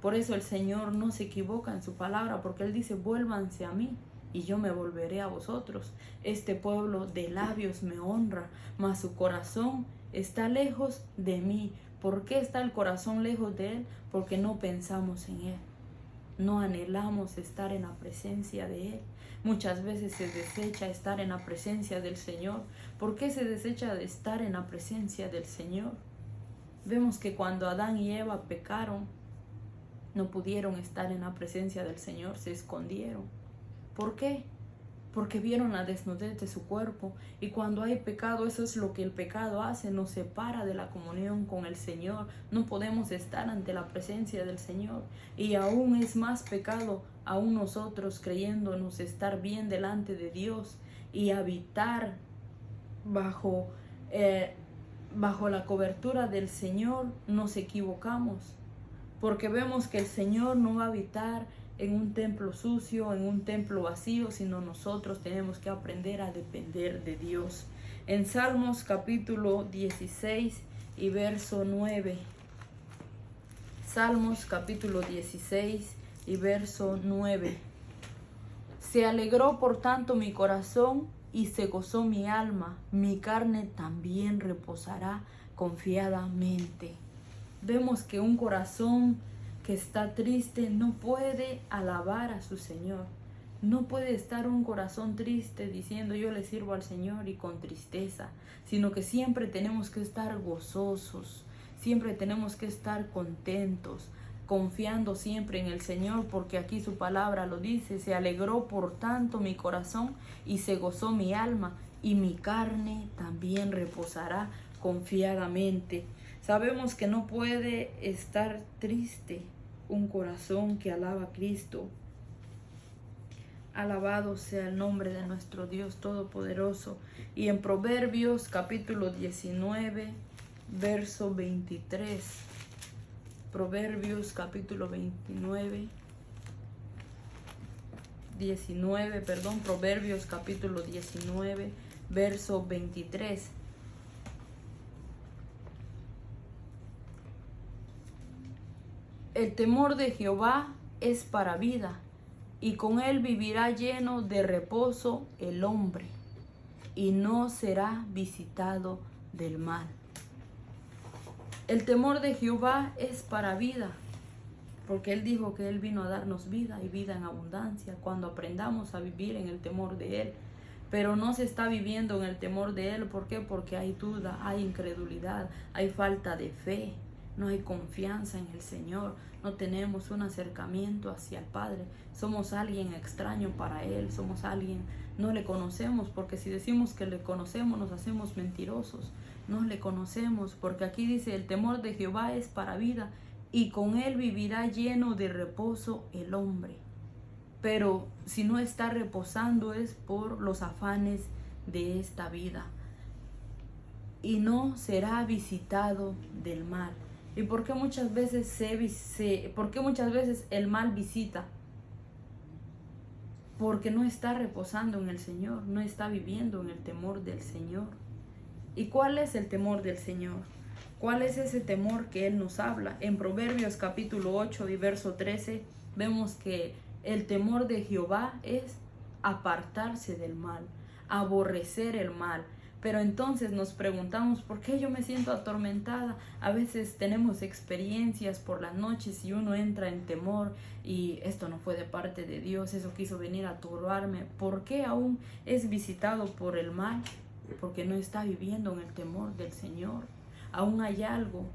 Por eso el Señor no se equivoca en su palabra, porque Él dice: vuélvanse a mí y yo me volveré a vosotros. Este pueblo de labios me honra, mas su corazón está lejos de mí. ¿Por qué está el corazón lejos de Él? Porque no pensamos en Él. No anhelamos estar en la presencia de Él. Muchas veces se desecha estar en la presencia del Señor. ¿Por qué se desecha de estar en la presencia del Señor? Vemos que cuando Adán y Eva pecaron, no pudieron estar en la presencia del Señor, se escondieron. ¿Por qué? Porque vieron la desnudez de su cuerpo. Y cuando hay pecado, eso es lo que el pecado hace, nos separa de la comunión con el Señor. No podemos estar ante la presencia del Señor. Y aún es más pecado, aún nosotros creyéndonos estar bien delante de Dios y habitar bajo la cobertura del Señor, nos equivocamos. Porque vemos que el Señor no va a habitar en un templo sucio, en un templo vacío, sino nosotros tenemos que aprender a depender de Dios. En Salmos capítulo 16 y verso 9. Salmos capítulo 16 y verso 9. Se alegró por tanto mi corazón y se gozó mi alma, mi carne también reposará confiadamente. Vemos que un corazón que está triste no puede alabar a su Señor. No puede estar un corazón triste diciendo: yo le sirvo al Señor, y con tristeza, sino que siempre tenemos que estar gozosos, siempre tenemos que estar contentos, confiando siempre en el Señor, porque aquí su palabra lo dice: se alegró por tanto mi corazón y se gozó mi alma, y mi carne también reposará confiadamente. Sabemos que no puede estar triste un corazón que alaba a Cristo. Alabado sea el nombre de nuestro Dios Todopoderoso. Y en Proverbios capítulo 19, verso 23. Proverbios capítulo 19, Proverbios capítulo 19, verso 23. El temor de Jehová es para vida, y con él vivirá lleno de reposo el hombre, y no será visitado del mal. El temor de Jehová es para vida, porque Él dijo que Él vino a darnos vida y vida en abundancia cuando aprendamos a vivir en el temor de Él. Pero no se está viviendo en el temor de Él. ¿Por qué? Porque hay duda, hay incredulidad, hay falta de fe, no hay confianza en el Señor, no tenemos un acercamiento hacia el Padre. Somos alguien extraño para Él, somos alguien, no le conocemos, porque si decimos que le conocemos nos hacemos mentirosos. No le conocemos, porque aquí dice: el temor de Jehová es para vida, y con él vivirá lleno de reposo el hombre. Pero si no está reposando es por los afanes de esta vida, y no será visitado del mal. ¿Y por qué muchas veces muchas veces el mal visita? Porque no está reposando en el Señor, no está viviendo en el temor del Señor. ¿Y cuál es el temor del Señor? ¿Cuál es ese temor que Él nos habla? En Proverbios capítulo 8 y verso 13 vemos que el temor de Jehová es apartarse del mal, aborrecer el mal. Pero entonces nos preguntamos: ¿por qué yo me siento atormentada? A veces tenemos experiencias por las noches y uno entra en temor, y esto no fue de parte de Dios, eso quiso venir a turbarme. ¿Por qué aún es visitado por el mal? Porque no está viviendo en el temor del Señor. Aún hay algo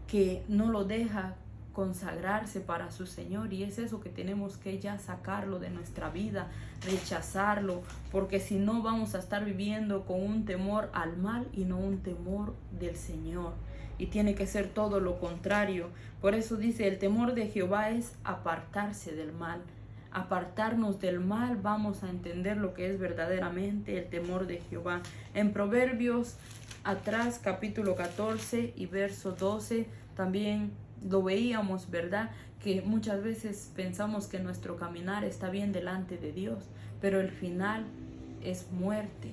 que no lo deja consagrarse para su Señor, y es eso que tenemos que ya sacarlo de nuestra vida, rechazarlo, porque si no vamos a estar viviendo con un temor al mal y no un temor del Señor, y tiene que ser todo lo contrario. Por eso dice: el temor de Jehová es apartarse del mal. Apartarnos del mal, vamos a entender lo que es verdaderamente el temor de Jehová. En Proverbios atrás, capítulo 14 y verso 12, también lo veíamos, ¿verdad? Que muchas veces pensamos que nuestro caminar está bien delante de Dios, pero el final es muerte.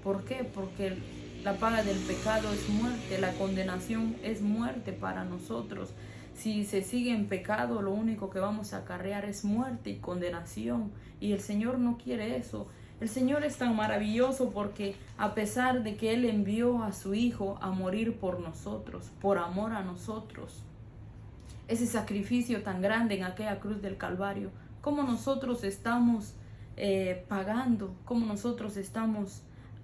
¿Por qué? Porque la paga del pecado es muerte, la condenación es muerte para nosotros. Si se sigue en pecado, lo único que vamos a acarrear es muerte y condenación, y el Señor no quiere eso. El Señor es tan maravilloso porque a pesar de que Él envió a su Hijo a morir por nosotros, por amor a nosotros, ese sacrificio tan grande en aquella cruz del Calvario, ¿cómo nosotros estamos pagando? ¿Cómo nosotros estamos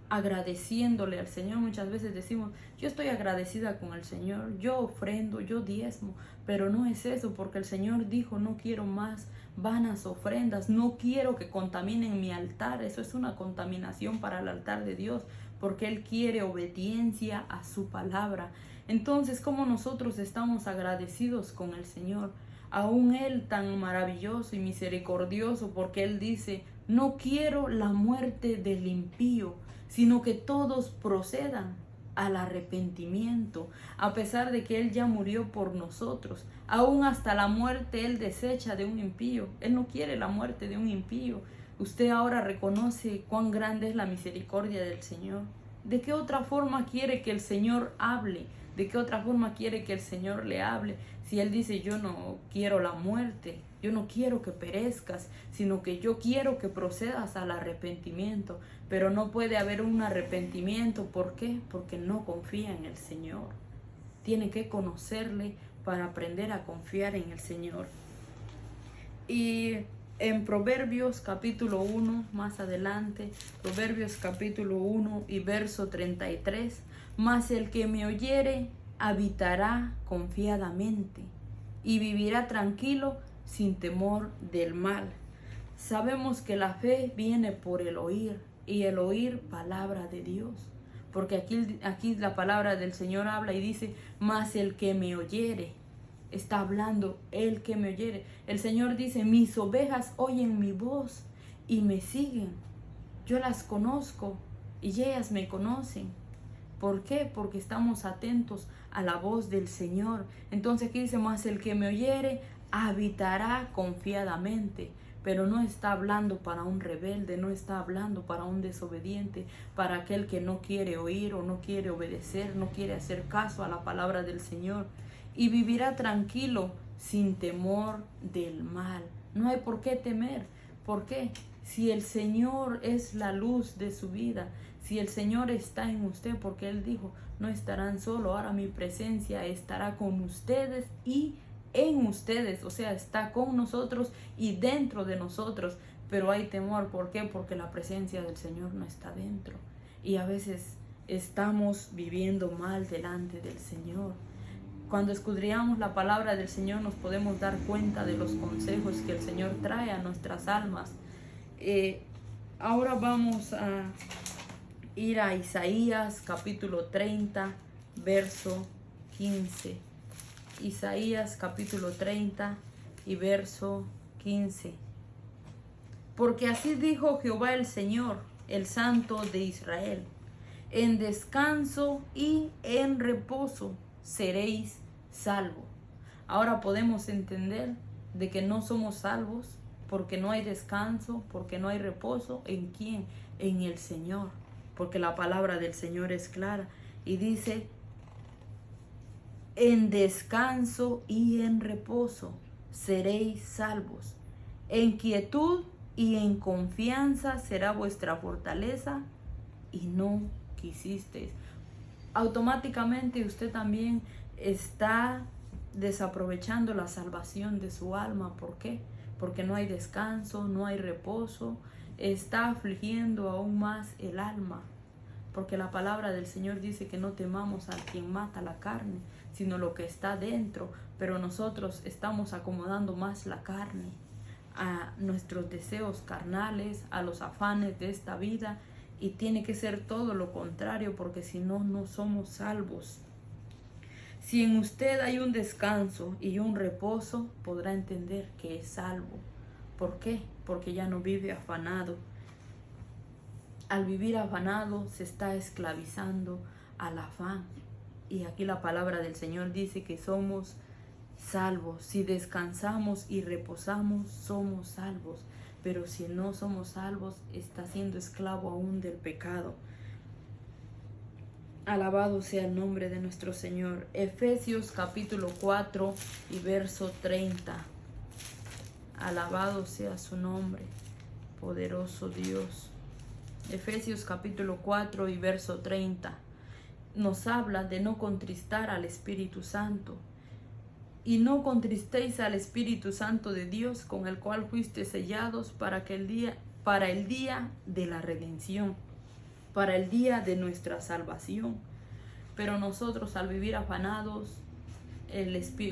agradeciéndole al Señor? Muchas veces decimos: yo estoy agradecida con el Señor, yo ofrendo, yo diezmo, pero no es eso, porque el Señor dijo: no quiero más vanas ofrendas, no quiero que contaminen mi altar. Eso es una contaminación para el altar de Dios, porque Él quiere obediencia a su palabra. Entonces, ¿cómo nosotros estamos agradecidos con el Señor? Aún Él tan maravilloso y misericordioso, porque Él dice: no quiero la muerte del impío, sino que todos procedan al arrepentimiento. A pesar de que Él ya murió por nosotros, aún hasta la muerte Él desecha de un impío. Él no quiere la muerte de un impío. Usted ahora reconoce cuán grande es la misericordia del Señor. ¿De qué otra forma quiere que el Señor hable? ¿De qué otra forma quiere que el Señor le hable? Si Él dice: yo no quiero la muerte, yo no quiero que perezcas, sino que yo quiero que procedas al arrepentimiento. Pero no puede haber un arrepentimiento. ¿Por qué? Porque no confía en el Señor. Tiene que conocerle para aprender a confiar en el Señor. Y en Proverbios capítulo 1, más adelante, Proverbios capítulo 1 y verso 33, mas el que me oyere habitará confiadamente y vivirá tranquilo sin temor del mal. Sabemos que la fe viene por el oír, y el oír palabra de Dios, porque aquí la palabra del Señor habla y dice: mas el que me oyere. Está hablando el que me oyere. El Señor dice: mis ovejas oyen mi voz y me siguen. Yo las conozco y ellas me conocen. ¿Por qué? Porque estamos atentos a la voz del Señor. Entonces aquí dice: mas el que me oyere habitará confiadamente. Pero no está hablando para un rebelde, no está hablando para un desobediente, para aquel que no quiere oír o no quiere obedecer, no quiere hacer caso a la palabra del Señor. Y vivirá tranquilo sin temor del mal. No hay por qué temer. ¿Por qué? Si el Señor es la luz de su vida, si el Señor está en usted, porque Él dijo, no estarán solo, ahora mi presencia estará con ustedes y en ustedes, o sea, está con nosotros y dentro de nosotros, pero hay temor. ¿Por qué? Porque la presencia del Señor no está dentro y a veces estamos viviendo mal delante del Señor. Cuando escudriñamos la palabra del Señor nos podemos dar cuenta de los consejos que el Señor trae a nuestras almas. Ahora vamos a ir a Isaías capítulo 30, verso 15. Isaías capítulo 30 y verso 15. Porque así dijo Jehová el Señor, el Santo de Israel: en descanso y en reposo seréis salvos. Ahora podemos entender de que no somos salvos porque no hay descanso, porque no hay reposo. ¿En quién? En el Señor. Porque la palabra del Señor es clara y dice: en descanso y en reposo seréis salvos. En quietud y en confianza será vuestra fortaleza, y no quisisteis. Automáticamente usted también está desaprovechando la salvación de su alma. ¿Por qué? Porque no hay descanso, no hay reposo, está afligiendo aún más el alma. Porque la palabra del Señor dice que no temamos a quien mata la carne, sino lo que está dentro. Pero nosotros estamos acomodando más la carne a nuestros deseos carnales, a los afanes de esta vida, y tiene que ser todo lo contrario, porque si no, no somos salvos. Si en usted hay un descanso y un reposo, podrá entender que es salvo. ¿Por qué? Porque ya no vive afanado. Al vivir afanado se está esclavizando al afán. Y aquí la palabra del Señor dice que somos salvos. Si descansamos y reposamos, somos salvos. Pero si no somos salvos, está siendo esclavo aún del pecado. Alabado sea el nombre de nuestro Señor. Efesios capítulo 4 y verso 30. Alabado sea su nombre, poderoso Dios. Efesios capítulo 4 y verso 30 nos habla de no contristar al Espíritu Santo. Y no contristéis al Espíritu Santo de Dios, con el cual fuiste sellados para el día de la redención, para el día de nuestra salvación. Pero nosotros, al vivir afanados,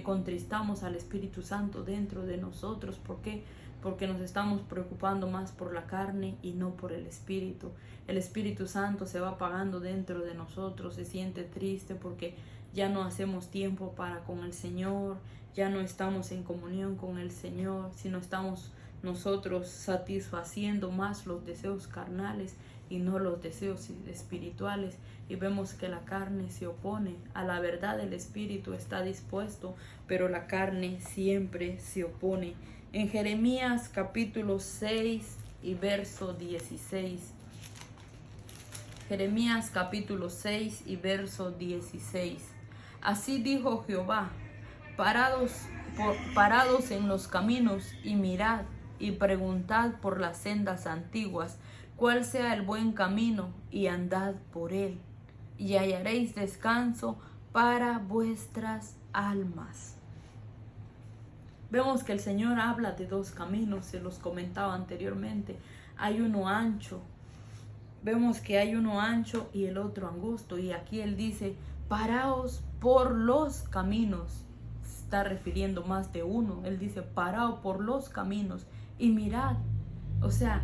contristamos al Espíritu Santo dentro de nosotros. ¿Por qué? Porque nos estamos preocupando más por la carne y no por el Espíritu. El Espíritu Santo se va apagando dentro de nosotros, se siente triste porque ya no hacemos tiempo para con el Señor, ya no estamos en comunión con el Señor, sino estamos nosotros satisfaciendo más los deseos carnales y no los deseos espirituales. Y vemos que la carne se opone a la verdad. El Espíritu está dispuesto, pero la carne siempre se opone. En Jeremías capítulo 6 y verso 16. Jeremías capítulo 6 y verso 16. Así dijo Jehová: parados en los caminos y mirad y preguntad por las sendas antiguas, cuál sea el buen camino, y andad por él, y hallaréis descanso para vuestras almas. Vemos que el Señor habla de dos caminos, se los comentaba anteriormente. Hay uno ancho, vemos que hay uno ancho y el otro angosto, y aquí Él dice: paraos por los caminos. Se está refiriendo más de uno. Él dice: paraos por los caminos y mirad. O sea,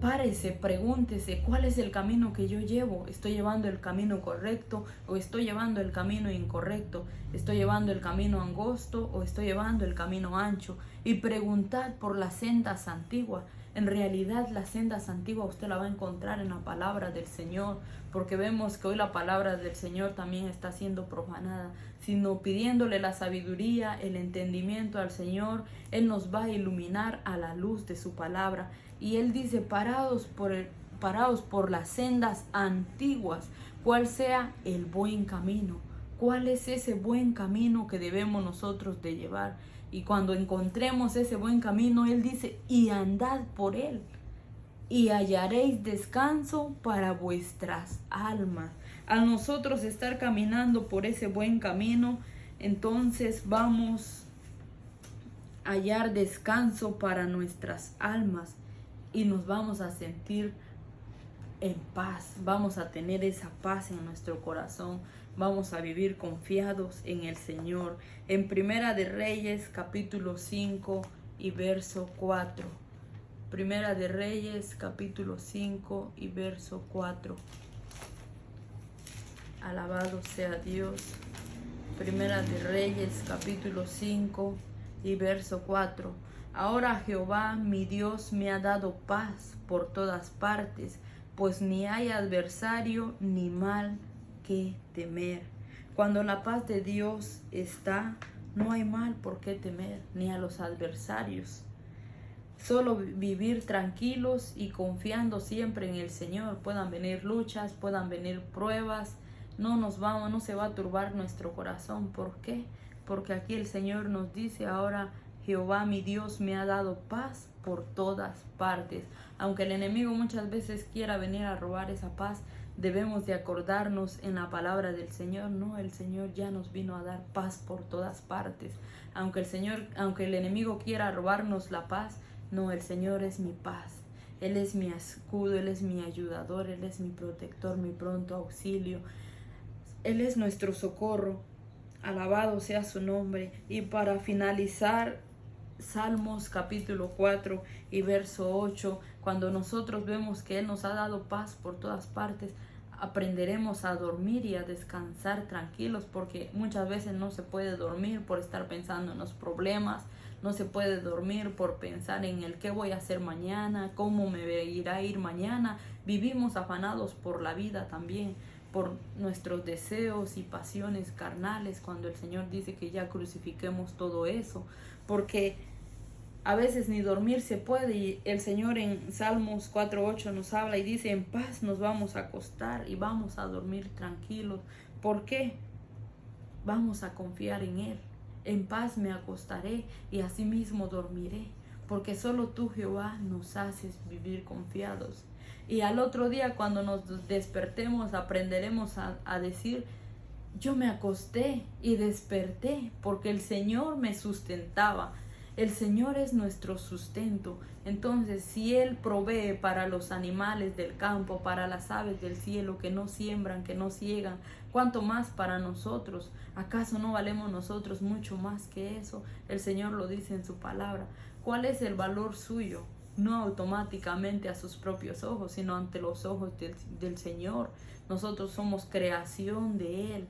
párese, pregúntese: ¿cuál es el camino que yo llevo? ¿Estoy llevando el camino correcto o estoy llevando el camino incorrecto? ¿Estoy llevando el camino angosto o estoy llevando el camino ancho? Y preguntad por las sendas antiguas. En realidad, las sendas antiguas usted la va a encontrar en la palabra del Señor, porque vemos que hoy la palabra del Señor también está siendo profanada. Sino pidiéndole la sabiduría, el entendimiento al Señor, Él nos va a iluminar a la luz de su palabra. Y Él dice: paraos por las sendas antiguas, cuál sea el buen camino. ¿Cuál es ese buen camino que debemos nosotros de llevar? Y cuando encontremos ese buen camino, Él dice, y andad por él, y hallaréis descanso para vuestras almas. Al nosotros estar caminando por ese buen camino, entonces vamos a hallar descanso para nuestras almas y nos vamos a sentir en paz, vamos a tener esa paz en nuestro corazón, vamos a vivir confiados en el Señor. En Primera de Reyes, capítulo 5 y verso 4. Primera de Reyes, capítulo 5 y verso 4. Alabado sea Dios. Primera de Reyes, capítulo 5 y verso 4. Ahora Jehová mi Dios me ha dado paz por todas partes, pues ni hay adversario ni mal que temer. Cuando la paz de Dios está, no hay mal por qué temer, ni a los adversarios. Solo vivir tranquilos y confiando siempre en el Señor. Puedan venir luchas, puedan venir pruebas, no se va a turbar nuestro corazón. ¿Por qué? Porque aquí el Señor nos dice ahora, Jehová mi Dios me ha dado paz por todas partes. Aunque el enemigo muchas veces quiera venir a robar esa paz, debemos de acordarnos en la palabra del Señor. No, el Señor ya nos vino a dar paz por todas partes. Aunque el enemigo quiera robarnos la paz, no, el Señor es mi paz. Él es mi escudo, Él es mi ayudador, Él es mi protector, mi pronto auxilio. Él es nuestro socorro. Alabado sea su nombre. Y para finalizar, Salmos capítulo 4 y verso 8, cuando nosotros vemos que Él nos ha dado paz por todas partes, aprenderemos a dormir y a descansar tranquilos, porque muchas veces no se puede dormir por estar pensando en los problemas, no se puede dormir por pensar en el qué voy a hacer mañana, cómo me irá a ir mañana. Vivimos afanados por la vida también, por nuestros deseos y pasiones carnales, cuando el Señor dice que ya crucifiquemos todo eso, porque a veces ni dormir se puede, y el Señor en Salmos 4:8 nos habla y dice, en paz nos vamos a acostar y vamos a dormir tranquilos. ¿Por qué? Vamos a confiar en Él. En paz me acostaré y asimismo dormiré, porque solo tú, Jehová, nos haces vivir confiados. Y al otro día, cuando nos despertemos, aprenderemos a decir, yo me acosté y desperté porque el Señor me sustentaba. El Señor es nuestro sustento. Entonces, si Él provee para los animales del campo, para las aves del cielo que no siembran, que no ciegan, ¿cuánto más para nosotros? ¿Acaso no valemos nosotros mucho más que eso? El Señor lo dice en su palabra. ¿Cuál es el valor suyo? No automáticamente a sus propios ojos, sino ante los ojos del Señor. Nosotros somos creación de Él,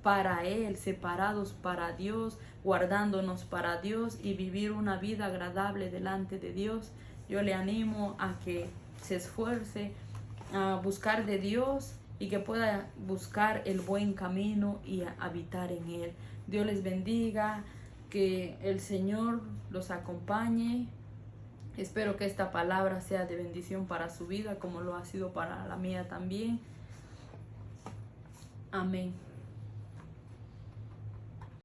para Él, separados para Dios, guardándonos para Dios y vivir una vida agradable delante de Dios. Yo le animo a que se esfuerce a buscar de Dios y que pueda buscar el buen camino y habitar en Él. Dios les bendiga, que el Señor los acompañe. Espero que esta palabra sea de bendición para su vida, como lo ha sido para la mía también. Amén.